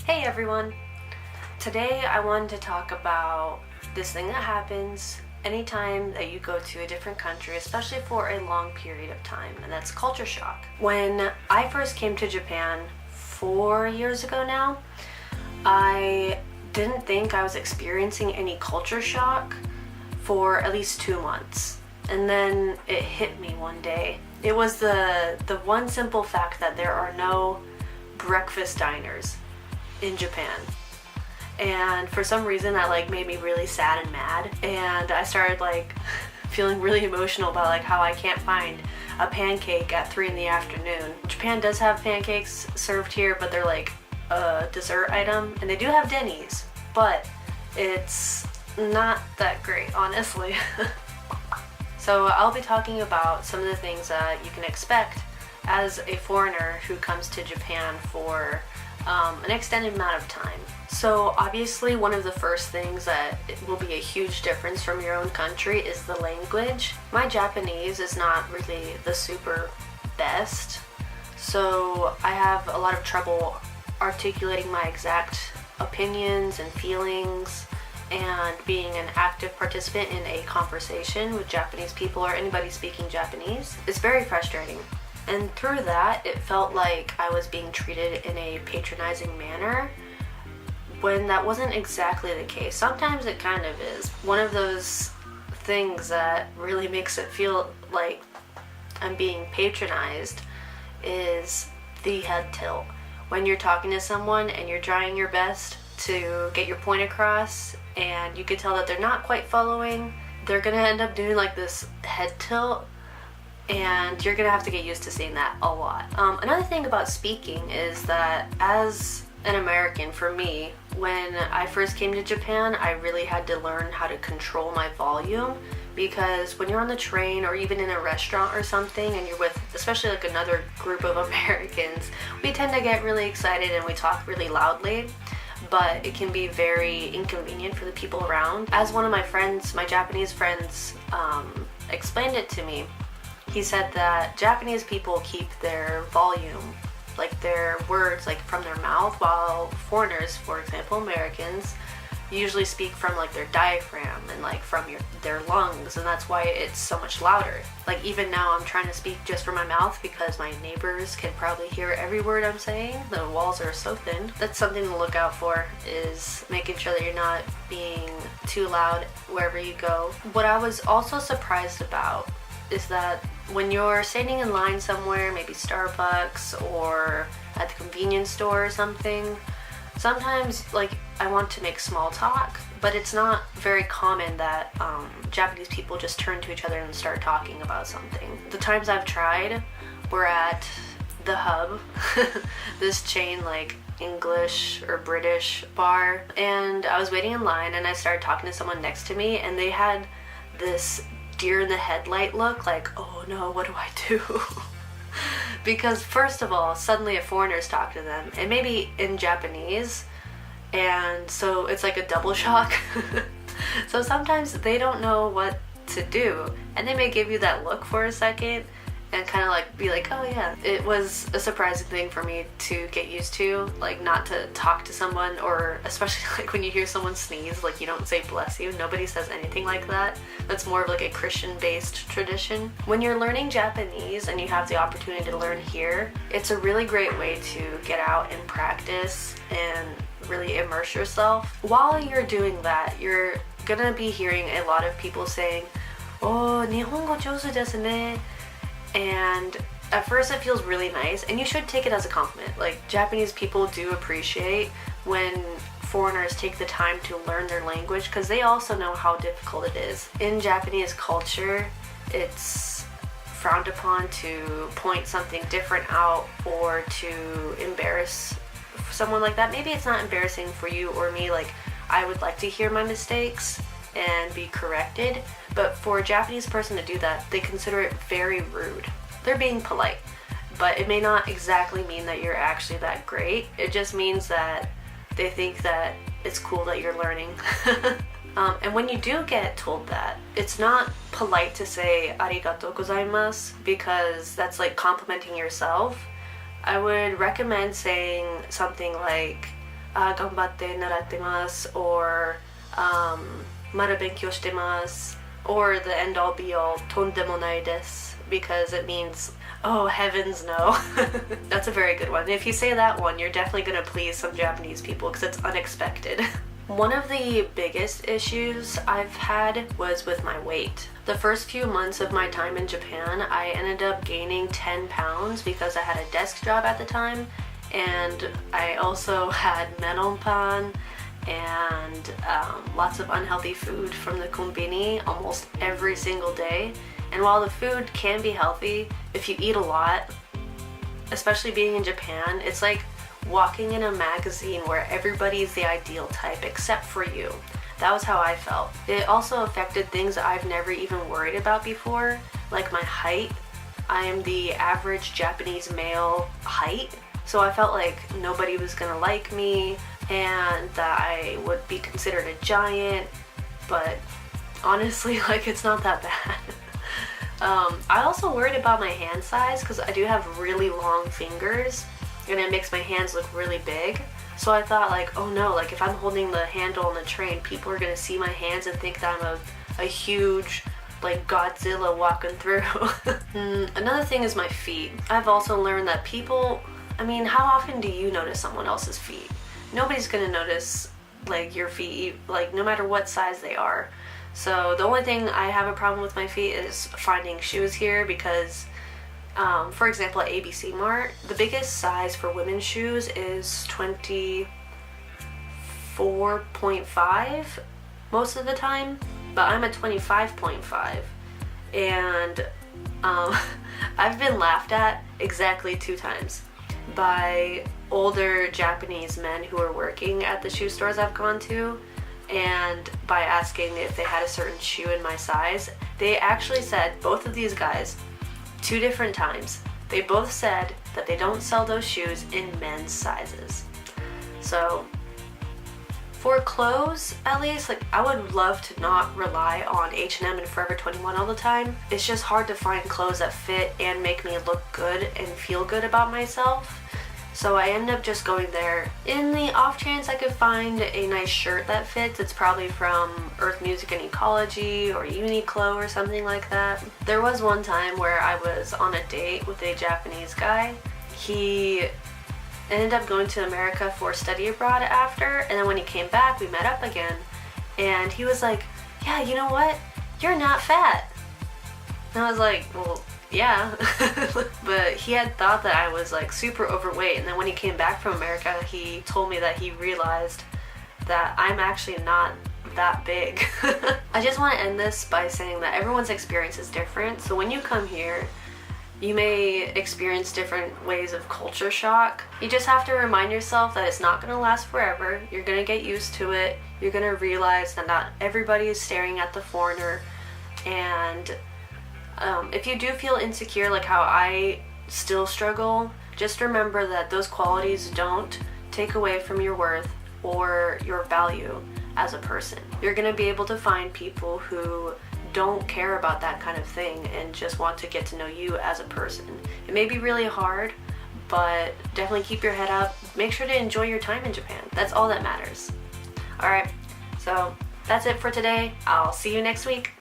Hey everyone! Today I wanted to talk about this thing that happens anytime that you go to a different country, especially for a long period of time, and that's culture shock. When I first came to Japan 4 years ago now, I didn't think I was experiencing any culture shock for at least 2 months. And then it hit me one day. It was the one simple fact that there are no breakfast diners in Japan. And for some reason that made me really sad and mad, and I started feeling really emotional about how I can't find a pancake at 3 in the afternoon. Japan does have pancakes served here, but they're a dessert item, and they do have Denny's, but it's not that great, honestly. So I'll be talking about some of the things that you can expect as a foreigner who comes to Japan for an extended amount of time. So obviously one of the first things that will be a huge difference from your own country is the language. My Japanese is not really the super best, so I have a lot of trouble articulating my exact opinions and feelings and being an active participant in a conversation with Japanese people or anybody speaking Japanese. It's very frustrating. And through that, it felt like I was being treated in a patronizing manner when that wasn't exactly the case. Sometimes it kind of is. One of those things that really makes it feel like I'm being patronized is the head tilt. When you're talking to someone and you're trying your best to get your point across and you can tell that they're not quite following, they're gonna end up doing this head tilt, and you're gonna have to get used to seeing that a lot. Another thing about speaking is that as an American, for me, when I first came to Japan, I really had to learn how to control my volume, because when you're on the train or even in a restaurant or something and you're with especially another group of Americans, we tend to get really excited and we talk really loudly, but it can be very inconvenient for the people around. As one of my friends, my Japanese friends, explained it to me, he said that Japanese people keep their volume, their words, from their mouth, while foreigners, for example, Americans, usually speak from their diaphragm and from their lungs, and that's why it's so much louder. Even now I'm trying to speak just from my mouth because my neighbors can probably hear every word I'm saying. The walls are so thin. That's something to look out for, is making sure that you're not being too loud wherever you go. What I was also surprised about is that when you're standing in line somewhere, maybe Starbucks or at the convenience store or something, sometimes I want to make small talk, but it's not very common that Japanese people just turn to each other and start talking about something. The times I've tried were at the Hub, this chain English or British bar, and I was waiting in line and I started talking to someone next to me, and they had this deer in the headlight look, oh no, what do I do? Because first of all, suddenly a foreigner's talking to them, and maybe in Japanese, and so it's a double shock. So sometimes they don't know what to do, and they may give you that look for a second and kind of be oh yeah. It was a surprising thing for me to get used to, not to talk to someone, or especially when you hear someone sneeze, you don't say bless you. Nobody says anything like that. That's more of a Christian based tradition. When you're learning Japanese and you have the opportunity to learn here, it's a really great way to get out and practice and really immerse yourself. While you're doing that, you're gonna be hearing a lot of people saying, "Oh, Nihongo jouzu desu ne." And at first it feels really nice, and you should take it as a compliment. Japanese people do appreciate when foreigners take the time to learn their language, because they also know how difficult it is. In Japanese culture, it's frowned upon to point something different out or to embarrass someone like that. Maybe it's not embarrassing for you or me, I would like to hear my mistakes and be corrected, but for a Japanese person to do that, they consider it very rude. They're being polite, but it may not exactly mean that you're actually that great. It just means that they think that it's cool that you're learning. And when you do get told that, it's not polite to say arigatou gozaimasu, because that's complimenting yourself. I would recommend saying something ganbatte narattemasu, or mada benkyou shitemasu, or the end all be all, tondemo nai desu, because it means, oh heavens no. That's a very good one. And if you say that one, you're definitely gonna please some Japanese people because it's unexpected. One of the biggest issues I've had was with my weight. The first few months of my time in Japan, I ended up gaining 10 pounds because I had a desk job at the time, and I also had melonpan and lots of unhealthy food from the konbini almost every single day. And while the food can be healthy, if you eat a lot, especially being in Japan, it's like walking in a magazine where everybody's the ideal type except for you. That was how I felt. It also affected things I've never even worried about before, like my height. I am the average Japanese male height, so I felt like nobody was gonna like me and that I would be considered a giant, but honestly, like, it's not that bad. I also worried about my hand size because I do have really long fingers and it makes my hands look really big. So I thought, like, oh no, like if I'm holding the handle on the train, people are gonna see my hands and think that I'm a huge, like, Godzilla walking through. Another thing is my feet. I've also learned that people, I mean, how often do you notice someone else's feet? Nobody's gonna notice, like, your feet, like, no matter what size they are. So the only thing I have a problem with my feet is finding shoes here because, for example, at ABC Mart, the biggest size for women's shoes is 24.5 most of the time, but I'm at 25.5, and I've been laughed at exactly 2 times by older Japanese men who are working at the shoe stores I've gone to, and by asking if they had a certain shoe in my size. They actually said, both of these guys, 2 different times, they both said that they don't sell those shoes in men's sizes. So for clothes, at least, like, I would love to not rely on H&M and Forever 21 all the time. It's just hard to find clothes that fit and make me look good and feel good about myself. So I end up just going there. In the off chance I could find a nice shirt that fits, it's probably from Earth Music and Ecology or Uniqlo or something like that. There was one time where I was on a date with a Japanese guy. He ended up going to America for study abroad after, and then when he came back, we met up again. And he was like, yeah, you know what? You're not fat. And I was like, well, yeah. But he had thought that I was, like, super overweight, and then when he came back from America, he told me that he realized that I'm actually not that big. I just want to end this by saying that everyone's experience is different, so when you come here, you may experience different ways of culture shock. You just have to remind yourself that it's not going to last forever. You're going to get used to it. You're going to realize that not everybody is staring at the foreigner, and if you do feel insecure, like how I still struggle, just remember that those qualities don't take away from your worth or your value as a person. You're going to be able to find people who don't care about that kind of thing and just want to get to know you as a person. It may be really hard, but definitely keep your head up. Make sure to enjoy your time in Japan. That's all that matters. Alright, so that's it for today. I'll see you next week.